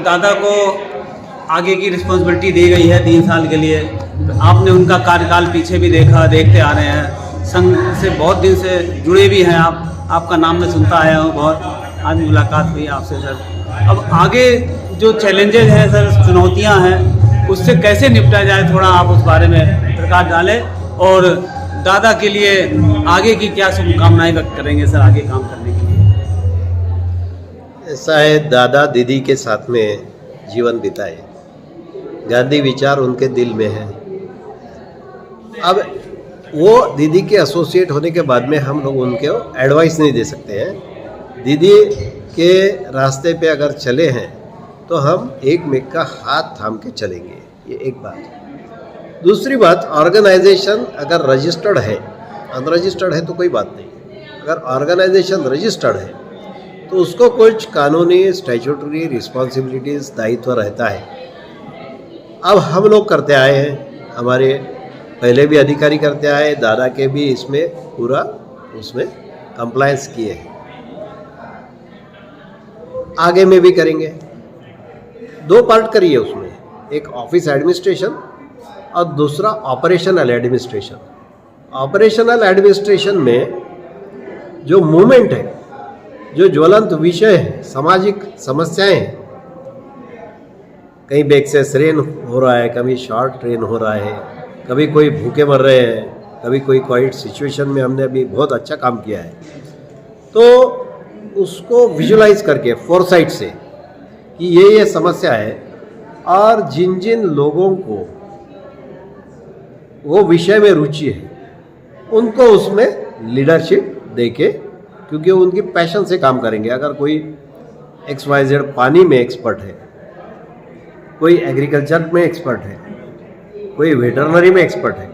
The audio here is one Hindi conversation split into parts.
दादा को आगे की रिस्पॉन्सिबिलिटी दी गई है 3 साल के लिए। आपने उनका कार्यकाल पीछे भी देखते आ रहे हैं, संघ से बहुत दिन से जुड़े भी हैं आप, आपका नाम मैं सुनता आया हूँ बहुत, आज मुलाकात हुई आपसे सर। अब आगे जो चैलेंजेस हैं सर, चुनौतियाँ हैं, उससे कैसे निपटा जाए, थोड़ा आप उस बारे में प्रकाश डालें। और दादा के लिए आगे की क्या शुभकामनाएं व्यक्त करेंगे सर आगे काम करने के लिए? ऐसा है, दादा दीदी के साथ में जीवन बिताए, गांधी विचार उनके दिल में है। अब वो दीदी के एसोसिएट होने के बाद में हम लोग उनके एडवाइस नहीं दे सकते हैं। दीदी के रास्ते पे अगर चले हैं तो हम एक मेक का हाथ थाम के चलेंगे, ये एक बात। दूसरी बात, ऑर्गेनाइजेशन अगर रजिस्टर्ड है, अनरजिस्टर्ड है तो कोई बात नहीं। अगर ऑर्गेनाइजेशन रजिस्टर्ड है तो उसको कुछ कानूनी स्टैट्यूटरी रिस्पॉन्सिबिलिटीज़, दायित्व रहता है। अब हम लोग करते आए हैं, हमारे पहले भी अधिकारी करते आए, दादा के भी इसमें पूरा उसमें कंप्लायंस किए हैं, आगे में भी करेंगे। 2 पार्ट करिए उसमें, एक ऑफिस एडमिनिस्ट्रेशन और दूसरा ऑपरेशनल एडमिनिस्ट्रेशन। ऑपरेशनल एडमिनिस्ट्रेशन में जो मूवमेंट है, जो ज्वलंत विषय है, सामाजिक समस्याएं हैं, कहीं पे एक्सेस रेन हो रहा है, कभी शॉर्ट रेन हो रहा है, कभी कोई भूखे मर रहे हैं, कभी कोई कोविड सिचुएशन में हमने अभी बहुत अच्छा काम किया है, तो उसको विजुलाइज करके फोरसाइट से कि ये समस्या है, और जिन जिन लोगों को वो विषय में रुचि है उनको उसमें लीडरशिप देके, क्योंकि वो उनकी पैशन से काम करेंगे। अगर कोई XYZ पानी में एक्सपर्ट है, कोई एग्रीकल्चर में एक्सपर्ट है, कोई वेटरनरी में एक्सपर्ट है,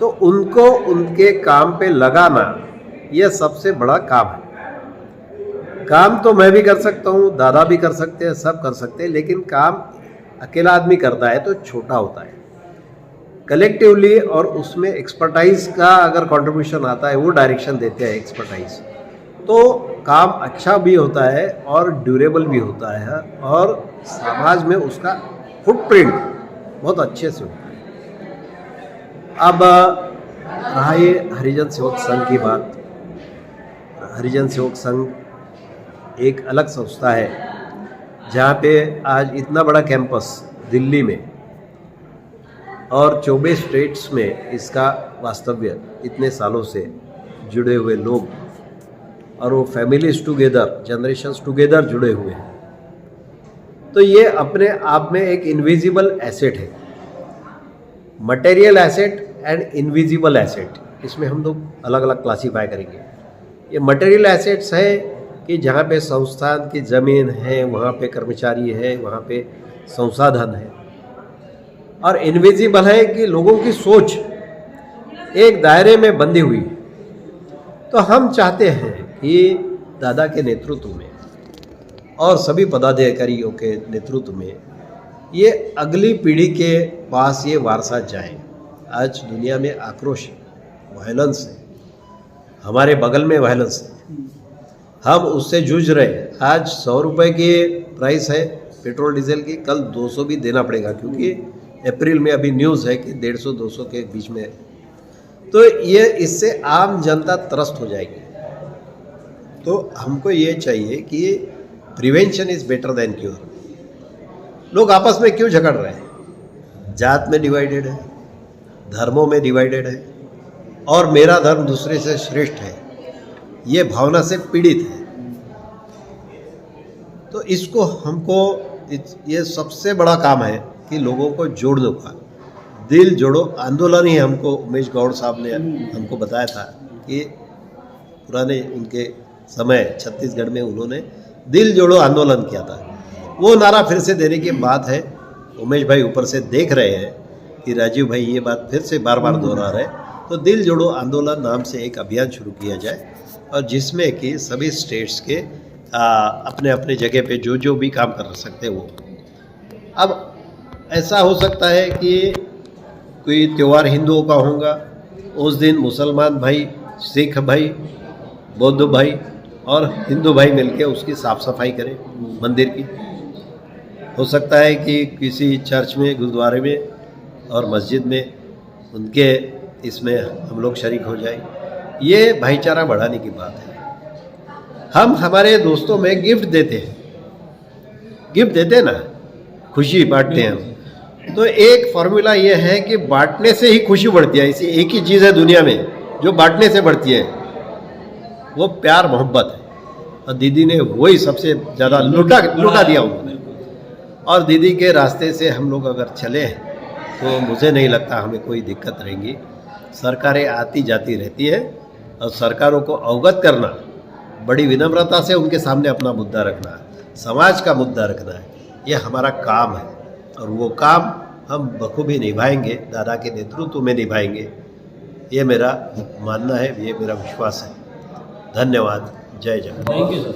तो उनको उनके काम पे लगाना यह सबसे बड़ा काम है। काम तो मैं भी कर सकता हूँ, दादा भी कर सकते हैं, सब कर सकते हैं, लेकिन काम अकेला आदमी करता है तो छोटा होता है। कलेक्टिवली और उसमें एक्सपर्टाइज का अगर कंट्रीब्यूशन आता है, वो डायरेक्शन देते हैं एक्सपर्टाइज, तो काम अच्छा भी होता है और ड्यूरेबल भी होता है, और समाज में उसका फुटप्रिंट बहुत अच्छे से होता है। अब रहा ये हरिजन सेवक संघ की बात। हरिजन सेवक संघ एक अलग संस्था है, जहाँ पे आज इतना बड़ा कैंपस दिल्ली में और 24 स्टेट्स में इसका वास्तव्य, इतने सालों से जुड़े हुए लोग, और वो फैमिलीज टुगेदर, जनरेशंस टुगेदर जुड़े हुए हैं, तो ये अपने आप में एक इनविजिबल एसेट है। Material asset and invisible asset, इसमें हम लोग अलग अलग क्लासीफाई करेंगे। ये मटेरियल एसेट्स है कि जहाँ पे संस्थान की ज़मीन है, वहाँ पे कर्मचारी है, वहाँ पे संसाधन है। और इनविजिबल है कि लोगों की सोच एक दायरे में बंधी हुई। तो हम चाहते हैं कि दादा के नेतृत्व में और सभी पदाधिकारियों के नेतृत्व में ये अगली पीढ़ी के पास ये वारसा जाए। आज दुनिया में आक्रोश है, वायलेंस है, हमारे बगल में वायलेंस है, हम उससे जूझ रहे हैं। आज 100 रुपये की प्राइस है पेट्रोल डीजल की, कल 200 भी देना पड़ेगा, क्योंकि अप्रैल में अभी न्यूज़ है कि 150-200 के बीच में। तो ये इससे आम जनता त्रस्त हो जाएगी। तो हमको ये चाहिए कि prevention is better than cure. लोग आपस में क्यों झगड़ रहे हैं? जात में डिवाइडेड है, धर्मों में डिवाइडेड है, और मेरा धर्म दूसरे से श्रेष्ठ है, ये भावना से पीड़ित है। तो इसको हमको, ये सबसे बड़ा काम है कि लोगों को जोड़ने का, दिल जोड़ो आंदोलन ही हमको उमेश गौड़ साहब ने हमको बताया था कि पुराने उनके समय छत्तीसगढ़ में उन्होंने दिल जोड़ो आंदोलन किया था। वो नारा फिर से देने की बात है। उमेश भाई ऊपर से देख रहे हैं कि राजीव भाई ये बात फिर से बार बार दोहरा रहे, तो दिल जोड़ो आंदोलन नाम से एक अभियान शुरू किया जाए, और जिसमें कि सभी स्टेट्स के अपने अपने जगह पे जो जो भी काम कर सकते हैं वो। अब ऐसा हो सकता है कि कोई त्यौहार हिंदुओं का होगा, उस दिन मुसलमान भाई, सिख भाई, बौद्ध भाई और हिंदू भाई मिलके उसकी साफ़ सफाई करें मंदिर की। हो सकता है कि किसी चर्च में, गुरुद्वारे में और मस्जिद में उनके इसमें हम लोग शरीक हो जाए। ये भाईचारा बढ़ाने की बात है। हम हमारे दोस्तों में गिफ्ट देते हैं, ना, खुशी बांटते हैं हम। तो एक फॉर्मूला ये है कि बांटने से ही खुशी बढ़ती है। इसी एक ही चीज़ है दुनिया में जो बांटने से बढ़ती है, वो प्यार मोहब्बत है। और दीदी ने वही सबसे ज़्यादा लुटा दिया उन्होंने। और दीदी के रास्ते से हम लोग अगर चले तो मुझे नहीं लगता हमें कोई दिक्कत रहेगी। सरकारें आती जाती रहती है और सरकारों को अवगत करना, बड़ी विनम्रता से उनके सामने अपना मुद्दा रखना, समाज का मुद्दा रखना है, ये हमारा काम है। और वो काम हम बखूबी निभाएंगे, दादा के नेतृत्व में निभाएंगे, ये मेरा मानना है, ये मेरा विश्वास है। धन्यवाद। जय जगन्नाथ। Thank you sir.